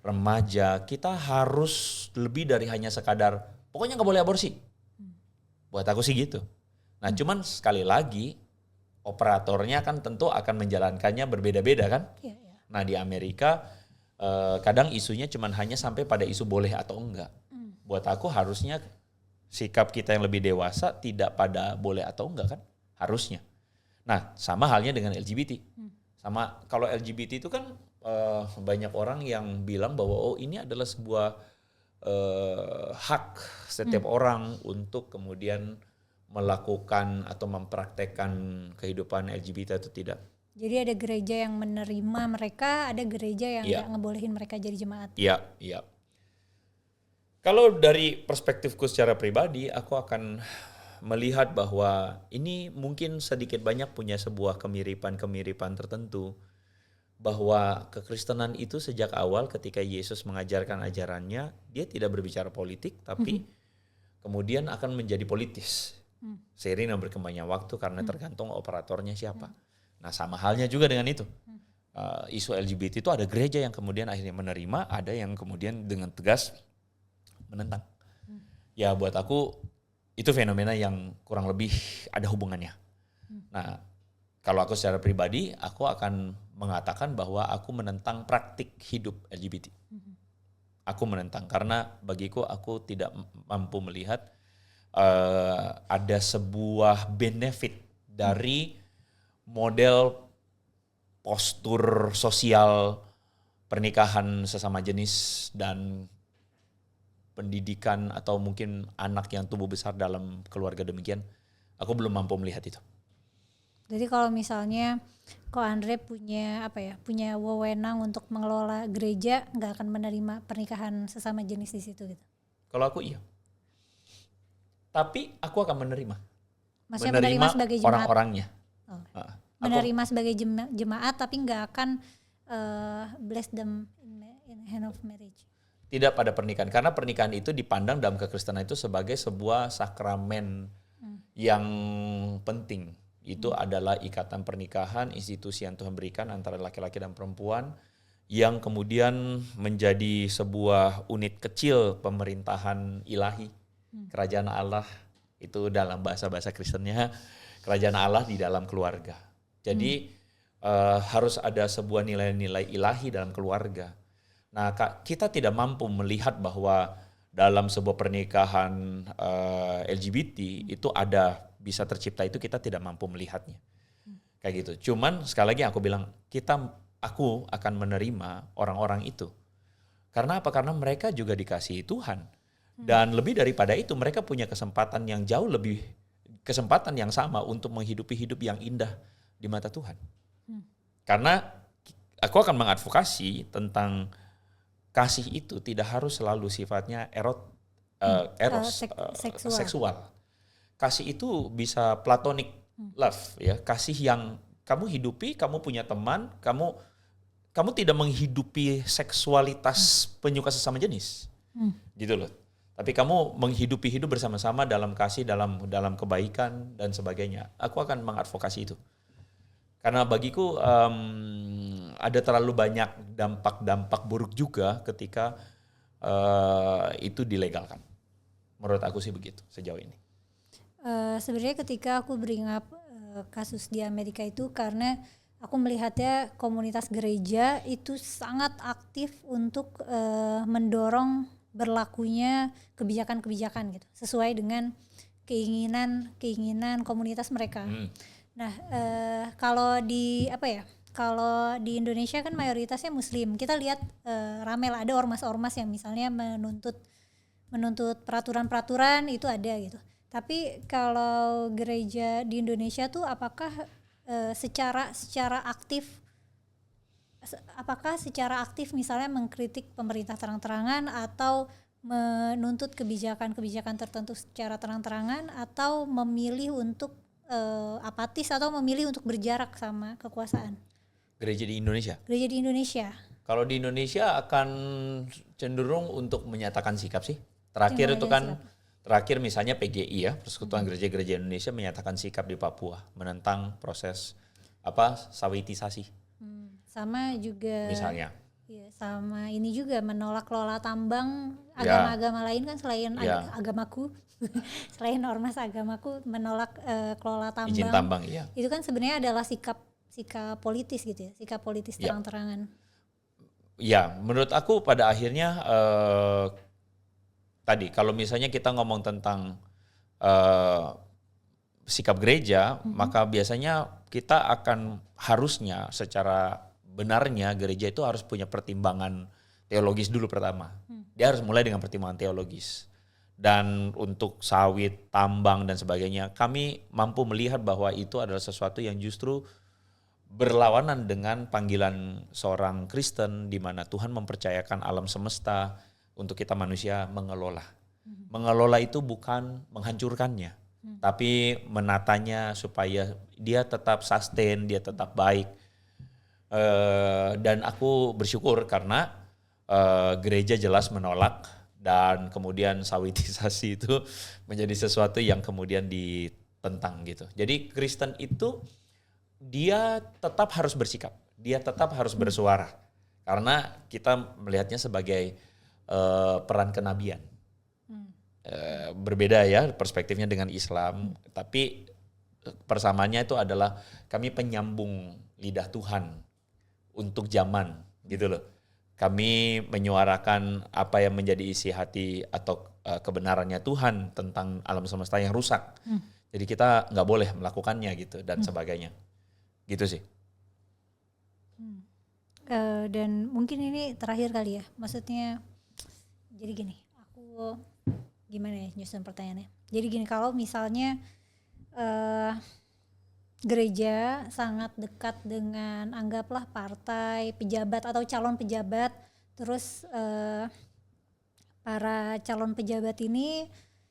Remaja. Kita harus lebih dari hanya sekadar pokoknya nggak boleh aborsi. Buat aku sih gitu. Nah cuman sekali lagi operatornya kan tentu akan menjalankannya berbeda-beda kan. Iya. Nah di Amerika kadang isunya cuman hanya sampai pada isu boleh atau enggak. Buat aku harusnya sikap kita yang lebih dewasa tidak pada boleh atau enggak kan, harusnya. Nah sama halnya dengan LGBT. Sama kalau LGBT itu kan banyak orang yang bilang bahwa ini adalah sebuah hak setiap orang untuk kemudian melakukan atau mempraktekkan kehidupan LGBT atau tidak. Jadi ada gereja yang menerima mereka, ada gereja yang nggak ngebolehin mereka jadi jemaat. Iya. Kalau dari perspektifku secara pribadi, aku akan melihat bahwa ini mungkin sedikit banyak punya sebuah kemiripan tertentu. Bahwa kekristenan itu sejak awal ketika Yesus mengajarkan ajarannya, dia tidak berbicara politik, tapi kemudian akan menjadi politis. Seiring dengan berkembangnya waktu karena tergantung operatornya siapa. Nah sama halnya juga dengan itu. Isu LGBT itu ada gereja yang kemudian akhirnya menerima, ada yang kemudian dengan tegas menentang. Ya buat aku itu fenomena yang kurang lebih ada hubungannya. Nah kalau aku secara pribadi, aku akan mengatakan bahwa aku menentang praktik hidup LGBT. Aku menentang karena bagiku aku tidak mampu melihat ada sebuah benefit dari model postur sosial pernikahan sesama jenis dan pendidikan atau mungkin anak yang tumbuh besar dalam keluarga demikian. Aku belum mampu melihat itu. Jadi kalau misalnya Ko Andre punya wewenang untuk mengelola gereja, nggak akan menerima pernikahan sesama jenis di situ gitu. Kalau aku iya. Tapi aku akan menerima. Maksudnya menerima sebagai jemaat. Orang-orangnya. Menerima sebagai jemaat tapi nggak akan bless them in hand of marriage. Tidak pada pernikahan, karena pernikahan itu dipandang dalam kekristenan itu sebagai sebuah sakramen yang penting. Itu adalah ikatan pernikahan, institusi yang Tuhan berikan antara laki-laki dan perempuan yang kemudian menjadi sebuah unit kecil pemerintahan ilahi. Kerajaan Allah itu dalam bahasa-bahasa Kristennya kerajaan Allah di dalam keluarga. Jadi harus ada sebuah nilai-nilai ilahi dalam keluarga. Nah, kita tidak mampu melihat bahwa dalam sebuah pernikahan LGBT itu ada bisa tercipta itu, kita tidak mampu melihatnya. Kayak gitu. Cuman sekali lagi aku bilang, aku akan menerima orang-orang itu. Karena apa? Karena mereka juga dikasihi Tuhan. Dan lebih daripada itu, mereka punya kesempatan yang jauh lebih, kesempatan yang sama untuk menghidupi hidup yang indah di mata Tuhan. Karena aku akan mengadvokasi tentang kasih itu tidak harus selalu sifatnya seksual. Kasih itu bisa platonic love, ya, kasih yang kamu hidupi, kamu punya teman, kamu tidak menghidupi seksualitas penyuka sesama jenis, gitu loh. Tapi kamu menghidupi hidup bersama-sama dalam kasih, dalam kebaikan dan sebagainya. Aku akan mengadvokasi itu. Karena bagiku ada terlalu banyak dampak-dampak buruk juga ketika itu dilegalkan. Menurut aku sih begitu sejauh ini. Sebenarnya ketika aku beringat kasus di Amerika itu karena aku melihatnya komunitas gereja itu sangat aktif untuk mendorong berlakunya kebijakan-kebijakan gitu sesuai dengan keinginan komunitas mereka. Nah, kalau di Indonesia kan mayoritasnya Muslim. Kita lihat rame lah, ada ormas-ormas yang misalnya menuntut peraturan-peraturan itu ada gitu. Tapi kalau gereja di Indonesia tuh apakah secara aktif misalnya mengkritik pemerintah terang-terangan atau menuntut kebijakan-kebijakan tertentu secara terang-terangan atau memilih untuk apatis atau memilih untuk berjarak sama kekuasaan? Gereja di Indonesia. Gereja di Indonesia. Kalau di Indonesia akan cenderung untuk menyatakan sikap sih. Terakhir itu kan, terakhir misalnya PGI ya, Persekutuan Gereja-Gereja Indonesia menyatakan sikap di Papua menentang proses sawitisasi. Sama juga. Misalnya. Ya, sama ini juga menolak kelola tambang agama-agama lain kan selain agamaku, selain ormas agamaku menolak kelola tambang. Izin tambang, iya. Itu kan sebenarnya adalah sikap politis gitu ya, sikap politis terang-terangan. Ya, menurut aku pada akhirnya tadi kalau misalnya kita ngomong tentang sikap gereja, maka biasanya kita akan harusnya secara benarnya gereja itu harus punya pertimbangan teologis dulu pertama. Dia harus mulai dengan pertimbangan teologis. Dan untuk sawit, tambang dan sebagainya, kami mampu melihat bahwa itu adalah sesuatu yang justru berlawanan dengan panggilan seorang Kristen di mana Tuhan mempercayakan alam semesta untuk kita manusia mengelola. Mengelola itu bukan menghancurkannya, tapi menatanya supaya dia tetap sustain, dia tetap baik. Dan aku bersyukur karena gereja jelas menolak dan kemudian sawitisasi itu menjadi sesuatu yang kemudian ditentang gitu. Jadi Kristen itu dia tetap harus bersikap, dia tetap harus bersuara karena kita melihatnya sebagai peran kenabian. Berbeda ya perspektifnya dengan Islam, tapi persamaannya itu adalah kami penyambung lidah Tuhan untuk zaman gitu loh. Kami menyuarakan apa yang menjadi isi hati atau kebenarannya Tuhan tentang alam semesta yang rusak. Jadi kita nggak boleh melakukannya gitu dan sebagainya. Gitu sih. Dan mungkin ini terakhir kali ya. Maksudnya jadi gini, aku gimana ya nyusun pertanyaannya. Jadi gini, kalau misalnya gereja sangat dekat dengan anggaplah partai, pejabat atau calon pejabat, terus para calon pejabat ini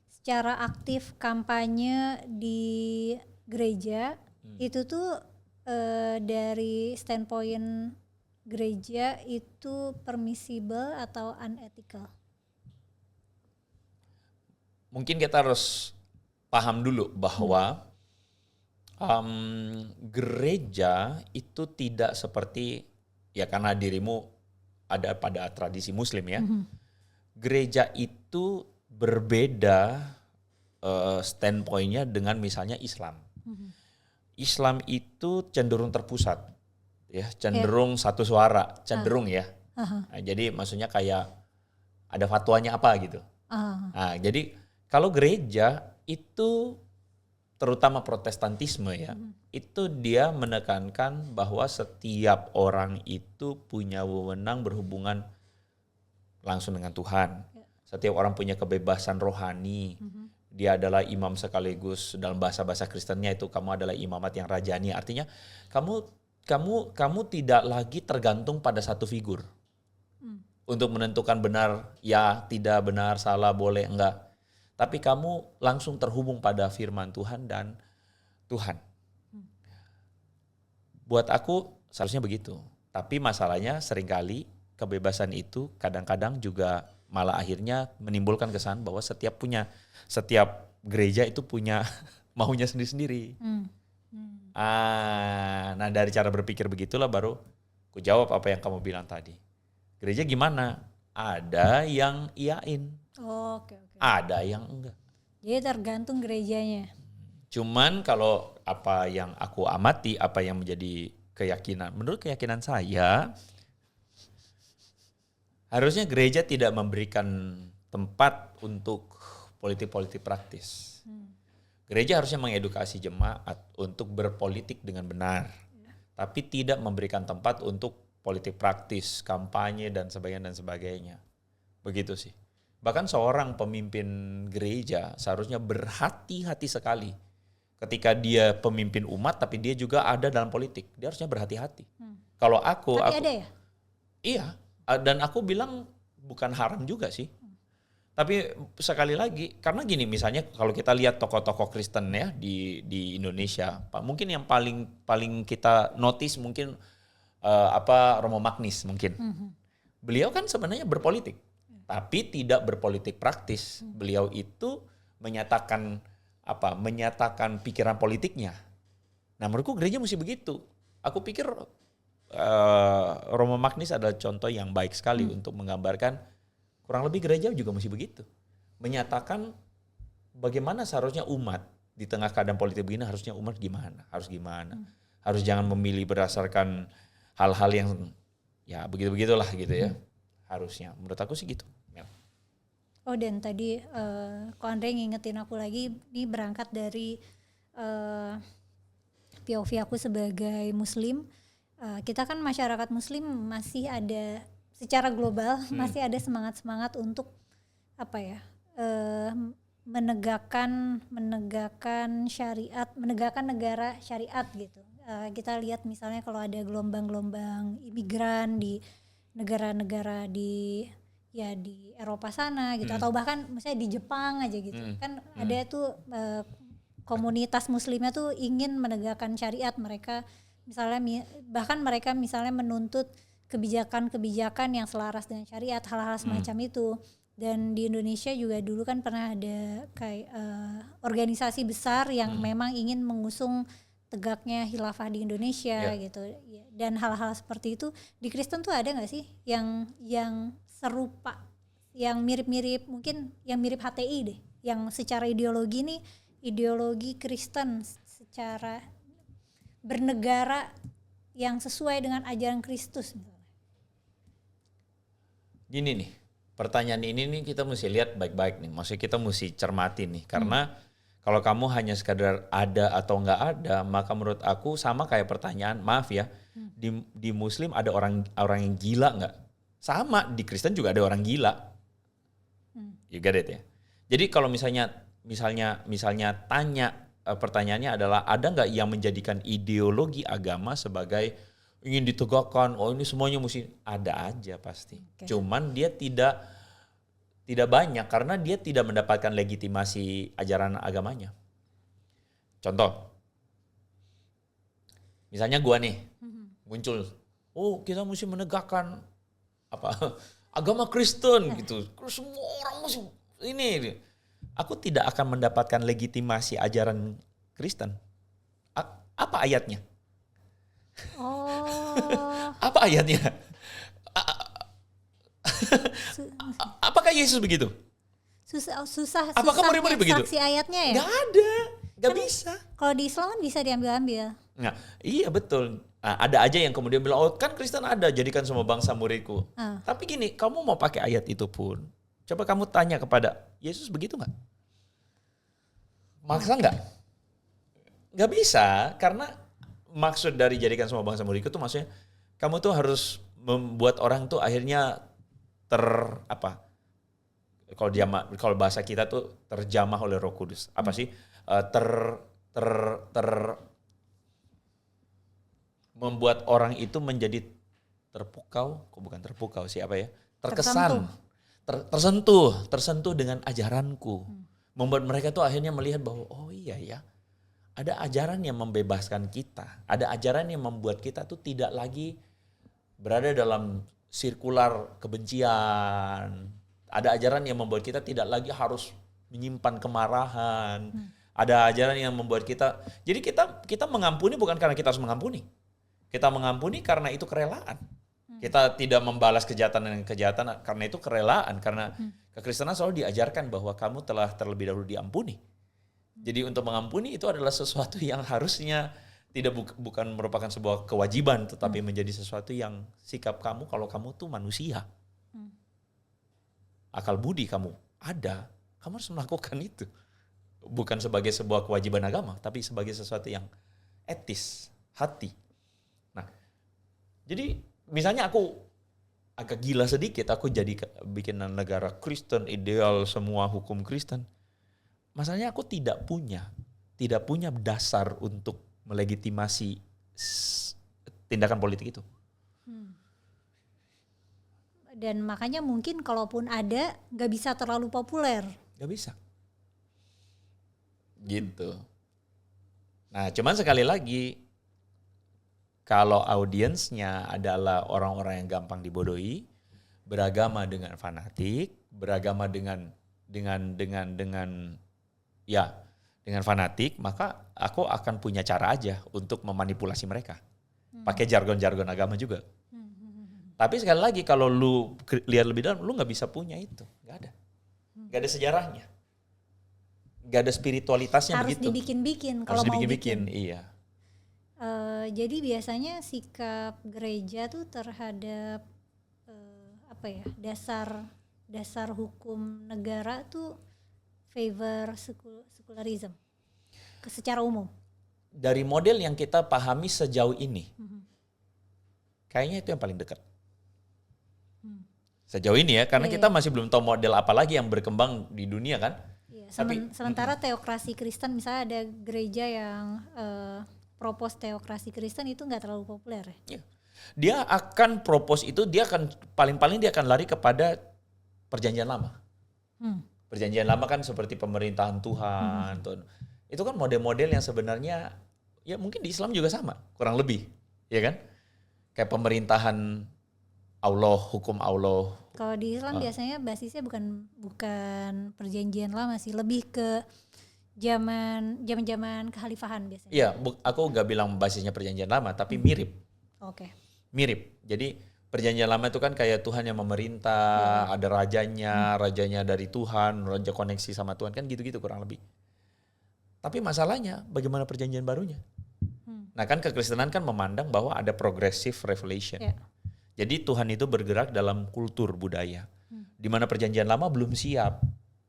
secara aktif kampanye di gereja, itu tuh dari standpoint gereja itu permissible atau unethical? Mungkin kita harus paham dulu bahwa gereja itu tidak seperti ya karena dirimu ada pada tradisi Muslim ya. Gereja itu berbeda standpointnya dengan misalnya Islam. Islam itu cenderung terpusat, ya cenderung satu suara, cenderung ya. Nah, jadi maksudnya kayak ada fatwanya apa gitu. Nah, jadi kalau gereja itu terutama Protestantisme ya, itu dia menekankan bahwa setiap orang itu punya wewenang berhubungan langsung dengan Tuhan. Setiap orang punya kebebasan rohani. Dia adalah imam sekaligus dalam bahasa Kristennya itu kamu adalah imamat yang rajani. Artinya kamu tidak lagi tergantung pada satu figur untuk menentukan benar, ya, tidak benar, salah, boleh, enggak. Tapi kamu langsung terhubung pada firman Tuhan dan Tuhan. Buat aku seharusnya begitu. Tapi masalahnya seringkali kebebasan itu kadang-kadang juga malah akhirnya menimbulkan kesan bahwa setiap gereja itu punya maunya sendiri-sendiri. Nah dari cara berpikir begitulah baru ku jawab apa yang kamu bilang tadi. Gereja gimana? Ada yang iyain. Oke. Ada yang enggak. Jadi tergantung gerejanya. Cuman kalau apa yang aku amati, apa yang menjadi keyakinan, menurut keyakinan saya, harusnya gereja tidak memberikan tempat untuk politik-politik praktis. Gereja harusnya mengedukasi jemaat untuk berpolitik dengan benar, tapi tidak memberikan tempat untuk politik praktis, kampanye dan sebagainya. Begitu sih. Bahkan seorang pemimpin gereja seharusnya berhati-hati sekali ketika dia pemimpin umat, tapi dia juga ada dalam politik. Dia harusnya berhati-hati. Kalau Tapi ada ya? Iya, dan aku bilang bukan haram juga sih. Tapi sekali lagi, karena gini, misalnya kalau kita lihat tokoh-tokoh Kristen ya di Indonesia, mungkin yang paling kita notice mungkin Romo Magnis mungkin. Beliau kan sebenarnya berpolitik, tapi tidak berpolitik praktis. Beliau itu menyatakan pikiran politiknya. Nah, menurutku gereja mesti begitu. Aku pikir Romo Magnis adalah contoh yang baik sekali untuk menggambarkan. Kurang lebih gereja juga mesti begitu. Menyatakan bagaimana seharusnya umat di tengah keadaan politik begini, harusnya umat gimana, harus gimana. Harus jangan memilih berdasarkan hal-hal yang ya begitu-begitulah gitu ya. Harusnya, menurut aku sih gitu. Ya. Oh, dan tadi Ko Andre ngingetin aku lagi, ini berangkat dari POV aku sebagai muslim. Kita kan masyarakat muslim masih ada secara global masih ada semangat-semangat untuk menegakkan syariat, menegakkan negara syariat gitu. Kita lihat misalnya kalau ada gelombang-gelombang imigran di negara-negara di Eropa sana gitu, atau bahkan misalnya di Jepang aja gitu. Kan ada tuh komunitas muslimnya tuh ingin menegakkan syariat. Mereka misalnya menuntut kebijakan-kebijakan yang selaras dengan syariat, hal-hal semacam itu. Dan di Indonesia juga dulu kan pernah ada kayak organisasi besar yang memang ingin mengusung tegaknya khilafah di Indonesia gitu. Dan hal-hal seperti itu di Kristen tuh ada nggak sih yang serupa, yang mirip-mirip, mungkin yang mirip HTI deh, yang secara ideologi nih ideologi Kristen secara bernegara yang sesuai dengan ajaran Kristus misalnya. Gini nih, pertanyaan ini nih kita mesti lihat baik-baik nih. Maksudnya kita mesti cermati nih, karena kalau kamu hanya sekadar ada atau nggak ada, maka menurut aku sama kayak pertanyaan, maaf ya, di Muslim ada orang yang gila nggak? Sama, di Kristen juga ada orang gila. You get it ya? Jadi kalau misalnya tanya, pertanyaannya adalah ada nggak yang menjadikan ideologi agama sebagai ingin ditegakkan, oh ini semuanya mesti, ada aja pasti. Okay. Cuman dia tidak banyak karena dia tidak mendapatkan legitimasi ajaran agamanya. Contoh, misalnya gua nih muncul, oh kita mesti menegakkan agama Kristen gitu, semua orang mesti ini. Aku tidak akan mendapatkan legitimasi ajaran Kristen. Apa ayatnya? Apa ayatnya? Apakah Yesus begitu? Susah. Apakah murid-murid begitu? Saksi ayatnya ya? Gak ada, gak kan bisa. Kalau di Islam kan bisa diambil-ambil. Nah, iya betul. Nah, ada aja yang kemudian bilang, oh kan Kristen ada, jadikan semua bangsa muridku. Tapi gini, kamu mau pakai ayat itu pun, coba kamu tanya kepada Yesus begitu gak? Maksa gak? Gak bisa, karena maksud dari jadikan semua bangsa muridku tuh maksudnya kamu tuh harus membuat orang tuh akhirnya kalau bahasa kita tuh terjamah oleh Roh Kudus. Apa sih? Membuat orang itu menjadi terkesan, tersentuh dengan ajaranku. Membuat mereka tuh akhirnya melihat bahwa oh iya ya, ada ajaran yang membebaskan kita. Ada ajaran yang membuat kita tuh tidak lagi berada dalam sirkular kebencian. Ada ajaran yang membuat kita tidak lagi harus menyimpan kemarahan. Ada ajaran yang membuat kita, jadi kita mengampuni bukan karena kita harus mengampuni. Kita mengampuni karena itu kerelaan. Kita tidak membalas kejahatan dengan kejahatan karena itu kerelaan. Karena kekristenan selalu diajarkan bahwa kamu telah terlebih dahulu diampuni. Jadi untuk mengampuni itu adalah sesuatu yang harusnya bukan merupakan sebuah kewajiban, tetapi menjadi sesuatu yang sikap kamu kalau kamu tuh manusia. Akal budi kamu ada, kamu harus melakukan itu. Bukan sebagai sebuah kewajiban agama, tapi sebagai sesuatu yang etis, hati. Nah, jadi misalnya aku agak gila sedikit, aku jadi bikin negara Kristen, ideal semua hukum Kristen. Masalahnya aku tidak punya dasar untuk melegitimasi tindakan politik itu. Dan makanya mungkin kalaupun ada nggak bisa terlalu populer. Gak bisa. Gitu. Nah, cuman sekali lagi, kalau audiensnya adalah orang-orang yang gampang dibodohi, beragama dengan fanatik, beragama dengan fanatik, maka aku akan punya cara aja untuk memanipulasi mereka. Pakai jargon-jargon agama juga. Tapi sekali lagi kalau lu lihat lebih dalam, lu nggak bisa punya itu, nggak ada. Nggak ada sejarahnya. Nggak ada spiritualitasnya Harus begitu. dibikin-bikin Harus kalau mau dibikin-bikin, bikin. iya. Jadi biasanya sikap gereja tuh terhadap dasar hukum negara tuh favor secularism secara umum. Dari model yang kita pahami sejauh ini, kayaknya itu yang paling dekat. Sejauh ini ya, karena kita masih belum tahu model apa lagi yang berkembang di dunia kan. Iya, sementara teokrasi Kristen, misalnya ada gereja yang propose teokrasi Kristen itu nggak terlalu populer ya. Iya. Dia akan propose itu, dia akan paling-paling dia akan lari kepada perjanjian lama. Perjanjian lama kan seperti pemerintahan Tuhan. Itu kan model-model yang sebenarnya ya mungkin di Islam juga sama, kurang lebih, ya kan? Kayak pemerintahan Allah, hukum Allah. Kalau di Islam biasanya basisnya bukan perjanjian lama sih, lebih ke zaman kekhalifahan biasanya. Iya, aku nggak bilang basisnya perjanjian lama, tapi mirip. Oke. Mirip. Jadi perjanjian lama itu kan kayak Tuhan yang memerintah, ada rajanya dari Tuhan, raja koneksi sama Tuhan, kan gitu-gitu kurang lebih. Tapi masalahnya bagaimana perjanjian barunya? Nah kan kekristenan kan memandang bahwa ada progressive revelation. Yeah. Jadi Tuhan itu bergerak dalam kultur budaya. Di mana perjanjian lama belum siap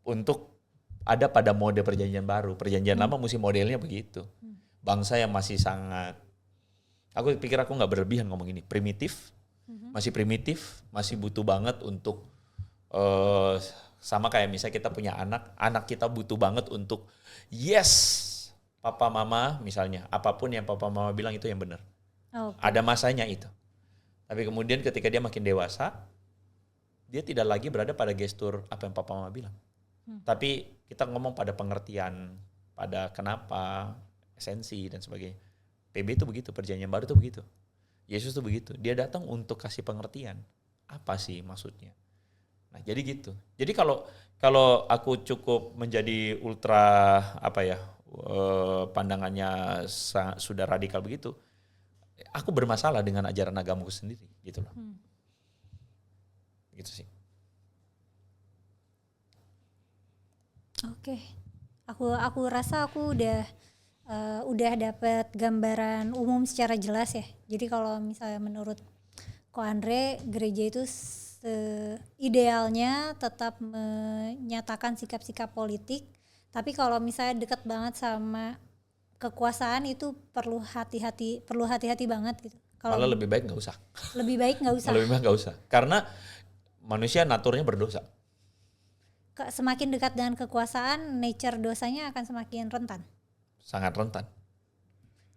untuk ada pada mode perjanjian baru. Perjanjian lama mesti modelnya begitu. Bangsa yang masih sangat, aku pikir aku nggak berlebihan ngomong ini, primitif, masih butuh banget untuk sama kayak misalnya kita punya anak kita butuh banget untuk yes, papa mama misalnya, apapun yang papa mama bilang itu yang benar. Okay. Ada masanya itu. Tapi kemudian ketika dia makin dewasa, dia tidak lagi berada pada gestur apa yang papa mama bilang. Tapi kita ngomong pada pengertian, pada kenapa, esensi dan sebagainya. PB itu begitu, perjanjian baru itu begitu. Yesus itu begitu. Dia datang untuk kasih pengertian. Apa sih maksudnya? Nah, jadi gitu. Jadi kalau aku cukup menjadi ultra pandangannya sudah radikal begitu, aku bermasalah dengan ajaran agamaku sendiri, gitu loh. Gitu sih. Oke. Aku rasa aku udah dapat gambaran umum secara jelas ya. Jadi kalau misalnya menurut Ko Andre, gereja itu idealnya tetap menyatakan sikap-sikap politik, tapi kalau misalnya dekat banget sama kekuasaan itu perlu hati-hati banget gitu. Malah lebih baik nggak usah. Lebih baik nggak usah. Lebih baik nggak usah. Karena manusia naturnya berdosa. Semakin dekat dengan kekuasaan, nature dosanya akan semakin rentan. Sangat rentan.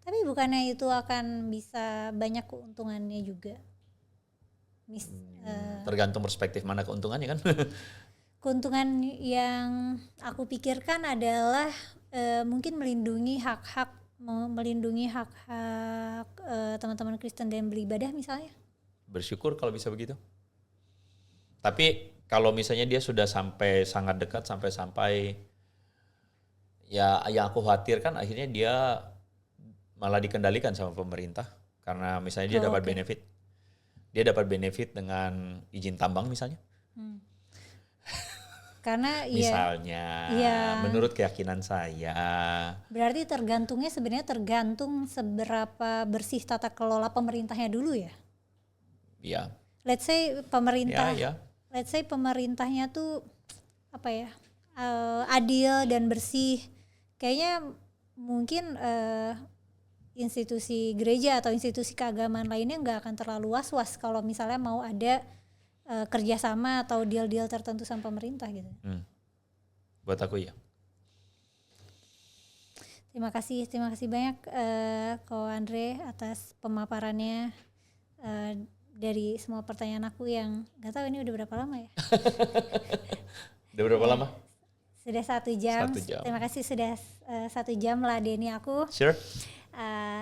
Tapi bukannya itu akan bisa banyak keuntungannya juga? Tergantung perspektif mana keuntungannya kan. Keuntungan yang aku pikirkan adalah mungkin melindungi hak-hak teman-teman Kristen dalam beribadah misalnya. Bersyukur kalau bisa begitu. Tapi kalau misalnya dia sudah sampai sangat dekat sampai ya yang aku khawatirkan akhirnya dia malah dikendalikan sama pemerintah karena misalnya dia dapat benefit. Dia dapat benefit dengan izin tambang misalnya. Karena misalnya menurut keyakinan saya. Berarti sebenarnya tergantung seberapa bersih tata kelola pemerintahnya dulu ya. Iya. Let's say pemerintahnya tuh adil dan bersih. Kayaknya mungkin institusi gereja atau institusi keagamaan lainnya nggak akan terlalu was-was kalau misalnya mau ada kerjasama atau deal-deal tertentu sama pemerintah gitu. Buat aku ya. Terima kasih banyak Ko Andre atas pemaparannya dari semua pertanyaan aku yang nggak tahu ini udah berapa lama ya. Udah berapa lama? Sudah 1 jam. 1 jam. Terima kasih sudah 1 jam meladeni aku. Sure.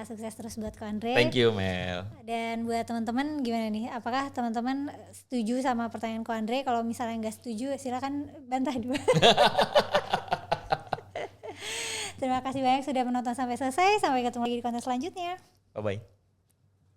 Sukses terus buat Ko Andre. Thank you Mel. Dan buat teman-teman gimana nih? Apakah teman-teman setuju sama pertanyaan Ko Andre? Kalau misalnya nggak setuju silakan bantah dua. Terima kasih banyak sudah menonton sampai selesai. Sampai ketemu lagi di konten selanjutnya. Bye bye.